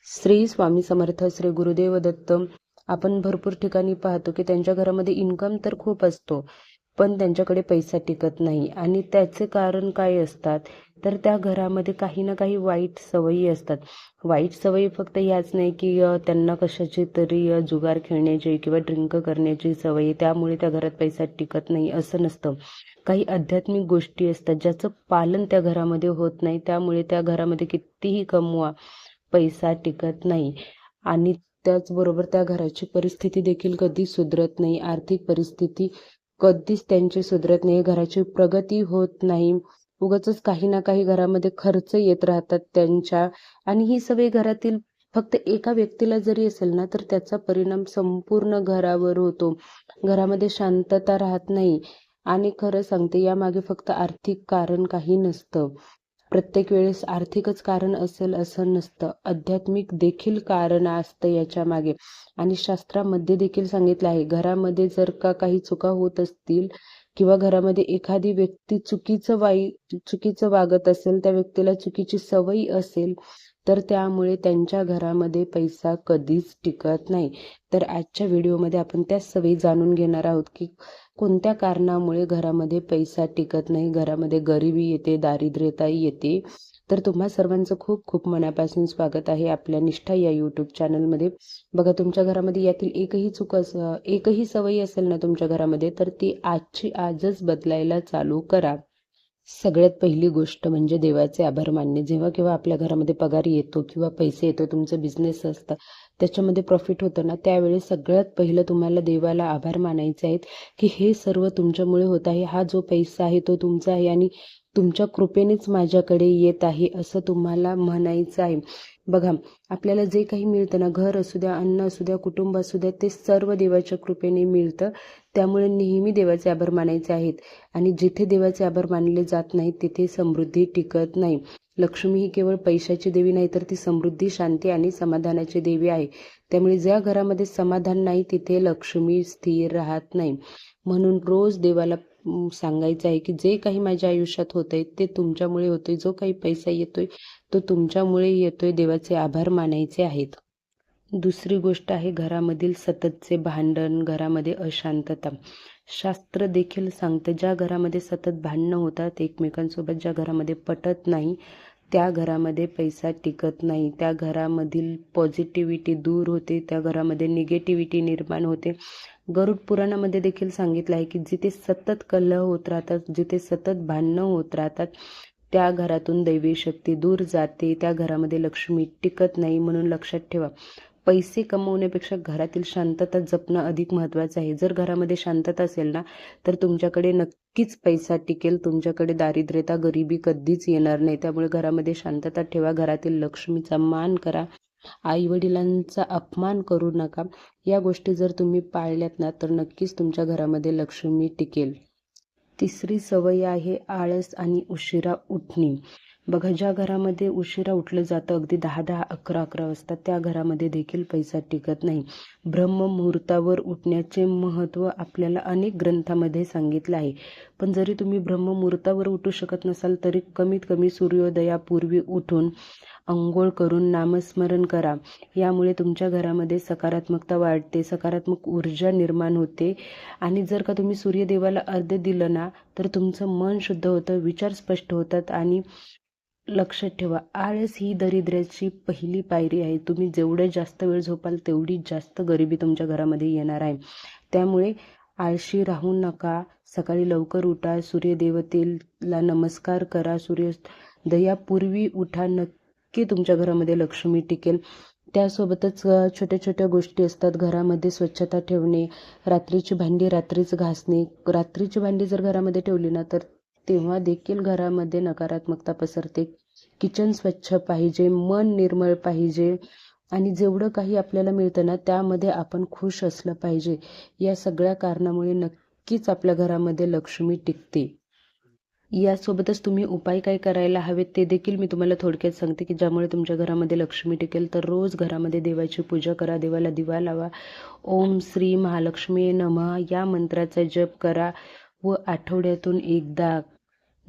श्री स्वामी समर्थ, श्री गुरुदेव दत्त. आपण भरपूर ठिकाणी पाहतो की त्यांच्या घरामध्ये इन्कम तर खूप असतो, पण त्यांच्याकडे पैसा टिकत नाही. आणि त्याचे कारण काय असतात, तर त्या घरामध्ये काही ना काही वाईट सवयी असतात. वाईट सवयी फक्त याच नाही की त्यांना कशाची तरी जुगार खेळण्याची किंवा ड्रिंक करण्याची सवयी, त्यामुळे त्या घरात पैसा टिकत नाही असं नसतं. काही आध्यात्मिक गोष्टी असतात ज्याचं पालन त्या घरामध्ये होत नाही, त्यामुळे त्या घरामध्ये कितीही कमवा पैसा टिकत नाही. आणि त्याचबरोबर त्या घराची परिस्थिती देखील कधी सुधरत नाही. आर्थिक परिस्थिती कधीच त्यांची सुधरत नाही. घराची प्रगती होत नाही. उगाचच काही ना काही घरामध्ये खर्च येत राहतात त्यांच्या. आणि ही सगळी घरातील फक्त एका व्यक्तीला जरी असेल ना, तर त्याचा परिणाम संपूर्ण घरावर होतो. घरामध्ये शांतता राहत नाही. आणि खरं सांगते, यामागे फक्त आर्थिक कारण काही नसतं. प्रत्येक वेळेस आर्थिकच कारण असेल असं नसतं. आध्यात्मिक देखील कारण असतं याच्या मागे. आणि शास्त्रामध्ये देखील सांगितलं आहे, घरामध्ये जर का काही चुका होत असतील किंवा घरामध्ये एखादी व्यक्ती चुकीचं वागत असेल, त्या व्यक्तीला चुकीची सवय असेल, तर त्यामुळे त्यांच्या घरामध्ये पैसा कधीच टिकत नाही. तर आजच्या व्हिडिओमध्ये आपण त्याच सवयी जाणून घेणार आहोत की कोणत्या कारणामुळे घरामध्ये पैसा टिकत नाही, घरामध्ये गरिबी येते, दारिद्र्यता येते. तर तुम्हा सर्वांचं खूप खूप मनापासून स्वागत आहे आपल्या निष्ठा या यूट्यूब चॅनलमध्ये. बघा, तुमच्या घरामध्ये यातील एकही सवयी असेल ना तुमच्या घरामध्ये, तर ती आजची आजच बदलायला चालू करा. सगळ्यात पहिली गोष्ट म्हणजे देवाचे आभार मानणे. जेव्हा केव्हा आपल्या घरामध्ये पगार येतो किंवा पैसे येतो, तुमचं बिझनेस असतं, त्याच्यामध्ये प्रॉफिट होतं ना, त्यावेळेस सगळ्यात पहिलं तुम्हाला देवाला आभार मानायचे आहेत की हे सर्व तुमच्यामुळे होत आहे. हा जो पैसा आहे तो तुमचा आहे आणि तुमच्या कृपेनेच माझ्याकडे येत आहे असं तुम्हाला म्हणायचं आहे. बघा, आपल्याला जे काही मिळतं ना, घर असू द्या, अन्न असू द्या, कुटुंब असू द्या, ते सर्व देवाच्या कृपेने मिळतं. त्यामुळे नेहमी देवाचे आभार मानायचे आहेत. आणि जिथे देवाचे आभार मानले जात नाहीत तिथे समृद्धी टिकत नाही. लक्ष्मी ही केवळ पैशाची देवी नाही, तर ती समृद्धी, शांती आणि समाधानाची देवी आहे. त्यामुळे ज्या घरामध्ये समाधान नाही तिथे लक्ष्मी स्थिर राहत नाही. म्हणून रोज देवाला सांगायचं आहे की जे काही माझ्या आयुष्यात होतंय ते तुमच्यामुळे होतोय. जो काही पैसा येतोय तो तुमच्यामुळे येतोय. देवाचे आभार मानायचे आहेत. दुसरी गोष्ट आहे घरामधील सततचे भांडण, घरामध्ये अशांतता. शास्त्र देखील सांगतं, ज्या घरामध्ये सतत भांडणं होतात एकमेकांसोबत, ज्या घरामध्ये पटत नाही, त्या घरामध्ये पैसा टिकत नाही. त्या घरामधील पॉझिटिव्हिटी दूर होते, त्या घरामध्ये निगेटिव्हिटी निर्माण होते. गरुड पुराणामध्ये देखील सांगितलं आहे की जिथे सतत कलह होत राहतात, जिथे सतत भांडणं होत राहतात, त्या घरातून दैवी शक्ती दूर जाते, त्या घरामध्ये लक्ष्मी टिकत नाही. म्हणून लक्षात ठेवा, पैसे कमवण्यापेक्षा घरातील शांतता जपणं अधिक महत्त्वाचं आहे. जर घरामध्ये शांतता असेल ना, तर तुमच्याकडे नक्कीच पैसा टिकेल. तुमच्याकडे दारिद्र्यता, गरिबी कधीच येणार नाही. त्यामुळे घरामध्ये शांतता ठेवा, घरातील लक्ष्मीचा मान करा, आई वडिलांचा अपमान करू नका. या गोष्टी जर तुम्ही पाळल्यात ना, तर नक्कीच तुमच्या घरामध्ये लक्ष्मी टिकेल. तिसरी सवय आहे आळस आणि उशिरा उठणे. बघा, ज्या घरामध्ये उशिरा उठलं जातं, अगदी 10-10, 11-11 वाजता, त्या घरामध्ये देखील पैसा टिकत नाही. ब्रह्ममुहूर्तावर उठण्याचे महत्त्व आपल्याला अनेक ग्रंथामध्ये सांगितलं आहे. पण जरी तुम्ही ब्रह्ममुहूर्तावर उठू शकत नसाल, तरी कमीत कमी सूर्योदयापूर्वी उठून अंघोळ करून नामस्मरण करा. यामुळे तुमच्या घरामध्ये सकारात्मकता वाढते, सकारात्मक ऊर्जा निर्माण होते. आणि जर का तुम्ही सूर्यदेवाला अर्घ्य दिलं ना, तर तुमचं मन शुद्ध होतं, विचार स्पष्ट होतात. आणि लक्षात ठेवा, आळस ही दरिद्र्याची पहिली पायरी आहे. तुम्ही जेवढे जास्त वेळ झोपाल तेवढी जास्त गरिबी तुमच्या घरामध्ये येणार आहे. त्यामुळे आळशी राहू नका. सकाळी लवकर उठा, सूर्यदेवतेला नमस्कार करा, सूर्योदयापूर्वी उठा. नक्की तुमच्या घरामध्ये लक्ष्मी टिकेल. त्यासोबतच छोट्या छोट्या गोष्टी असतात. घरामध्ये स्वच्छता ठेवणे, रात्रीची भांडी रात्रीच घासणे. रात्रीची भांडी जर घरामध्ये ठेवली ना, तर तेव्हा देखील घरामध्ये नकारात्मकता पसरते. किचन स्वच्छ पाहिजे, मन निर्मळ पाहिजे. आणि जेवढं काही आपल्याला मिळतं ना, त्यामध्ये आपण खुश असलं पाहिजे. या सगळ्या कारणामुळे नक्कीच आपल्या घरामध्ये लक्ष्मी टिकते. यासोबतच तुम्ही उपाय काय करायला हवेत ते देखील मी तुम्हाला थोडक्यात सांगते की ज्यामुळे तुमच्या घरामध्ये लक्ष्मी टिकेल. तर रोज घरामध्ये देवाची पूजा करा, देवाला दिवा लावा. ओम श्री महालक्ष्मी नमः या मंत्राचा जप करा व आठवड्यातून एकदा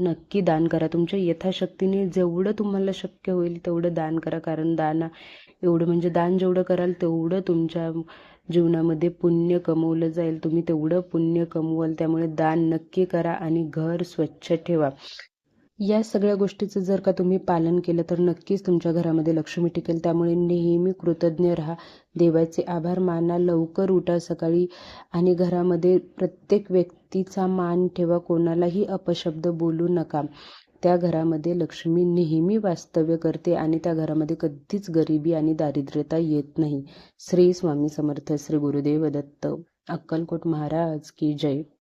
नक्की दान करा. तुमच्या यथाशक्तीने जेवढं तुम्हाला शक्य होईल तेवढं दान करा. कारण एवढं म्हणजे दान जेवढं कराल तेवढं तुमच्या जीवनामध्ये पुण्य कमवलं जाईल. तुम्ही तेवढं पुण्य कमवाल. त्यामुळे दान नक्की करा आणि घर स्वच्छ ठेवा. या सगळ्या गोष्टीचं जर का तुम्ही पालन केलं तर नक्कीच तुमच्या घरामध्ये लक्ष्मी टिकेल. त्यामुळे नेहमी कृतज्ञ राहा. देवाचे आभार माना. लवकर उठा सकाळी आणि घरामध्ये प्रत्येक व्यक्तीचा मान ठेवा. कोणालाही अपशब्द बोलू नका. त्या घरामध्ये लक्ष्मी नेहमी वास्तव्य करते आणि त्या घरामध्ये कधीच गरिबी आणि दारिद्र्यता येत नाही. श्री स्वामी समर्थ. श्री गुरुदेव दत्त. अक्कलकोट महाराज की जय.